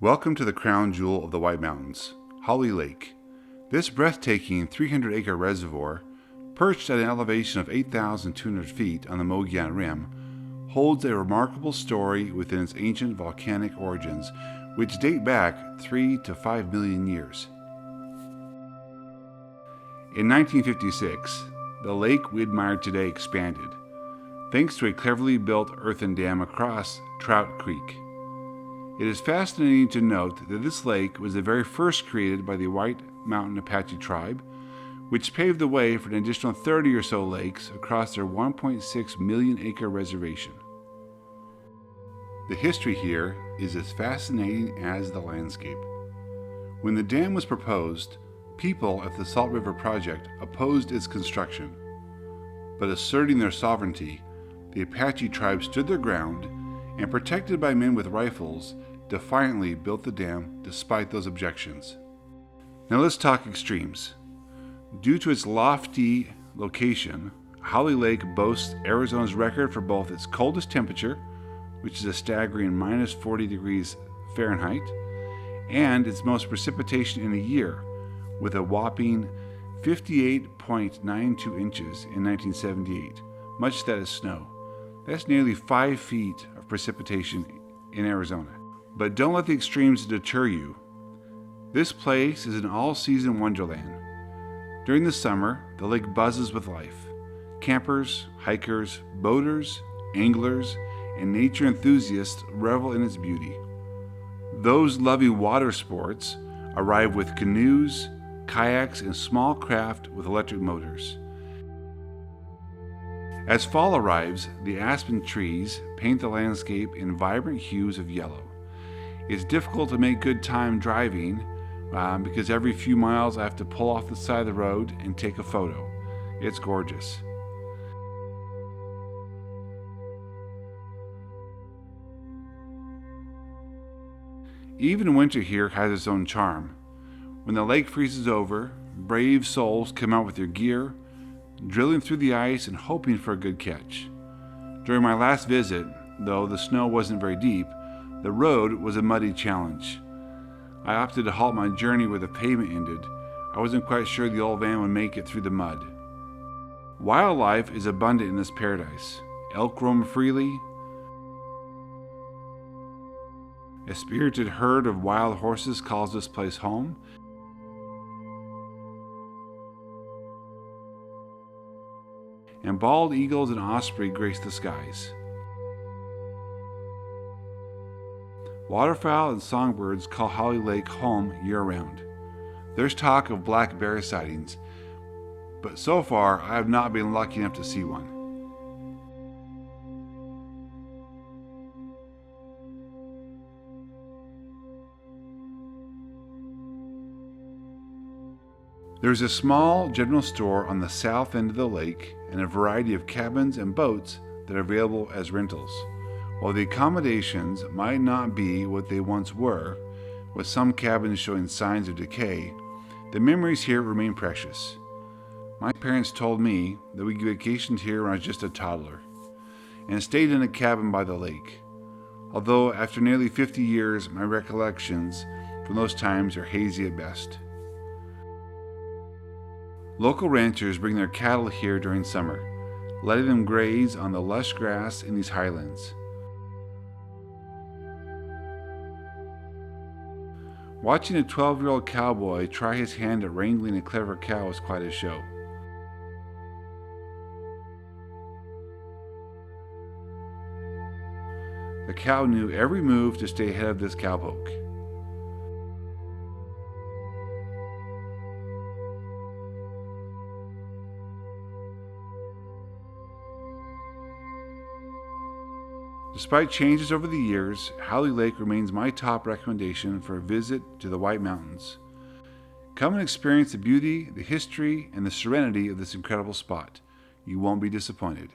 Welcome to the crown jewel of the White Mountains, Hawley Lake. This breathtaking 300-acre reservoir, perched at an elevation of 8,200 feet on the Mogollon Rim, holds a remarkable story within its ancient volcanic origins, which date back 3 to 5 million years. In 1956, the lake we admire today expanded, thanks to a cleverly built earthen dam across Trout Creek. It is fascinating to note that this lake was the very first created by the White Mountain Apache Tribe, which paved the way for an additional 30 or so lakes across their 1.6 million acre reservation. The history here is as fascinating as the landscape. When the dam was proposed, people at the Salt River Project opposed its construction. But asserting their sovereignty, the Apache tribe stood their ground and, protected by men with rifles, defiantly built the dam despite those objections. Now let's talk extremes. Due to its lofty location, Hawley Lake boasts Arizona's record for both its coldest temperature, which is a staggering minus 40 degrees Fahrenheit, and its most precipitation in a year, with a whopping 58.92 inches in 1978, much of that is snow. That's nearly 5 feet of precipitation in Arizona. But don't let the extremes deter you. This place is an all-season wonderland. During the summer, the lake buzzes with life. Campers, hikers, boaters, anglers, and nature enthusiasts revel in its beauty. Those loving water sports arrive with canoes, kayaks, and small craft with electric motors. As fall arrives, the aspen trees paint the landscape in vibrant hues of yellow. It's difficult to make good time driving because every few miles I have to pull off the side of the road and take a photo. It's gorgeous. Even winter here has its own charm. When the lake freezes over, brave souls come out with their gear, drilling through the ice and hoping for a good catch. During my last visit, though the snow wasn't very deep, the road was a muddy challenge. I opted to halt my journey where the pavement ended. I wasn't quite sure the old van would make it through the mud. Wildlife is abundant in this paradise. Elk roam freely. A spirited herd of wild horses calls this place home. And bald eagles and osprey grace the skies. Waterfowl and songbirds call Hawley Lake home year-round. There's talk of black bear sightings, but so far I have not been lucky enough to see one. There's a small general store on the south end of the lake and a variety of cabins and boats that are available as rentals. While the accommodations might not be what they once were, with some cabins showing signs of decay, the memories here remain precious. My parents told me that we vacationed here when I was just a toddler, and stayed in a cabin by the lake. Although after nearly 50 years, my recollections from those times are hazy at best. Local ranchers bring their cattle here during summer, letting them graze on the lush grass in these highlands. Watching a 12-year-old cowboy try his hand at wrangling a clever cow was quite a show. The cow knew every move to stay ahead of this cowpoke. Despite changes over the years, Hawley Lake remains my top recommendation for a visit to the White Mountains. Come and experience the beauty, the history, and the serenity of this incredible spot. You won't be disappointed.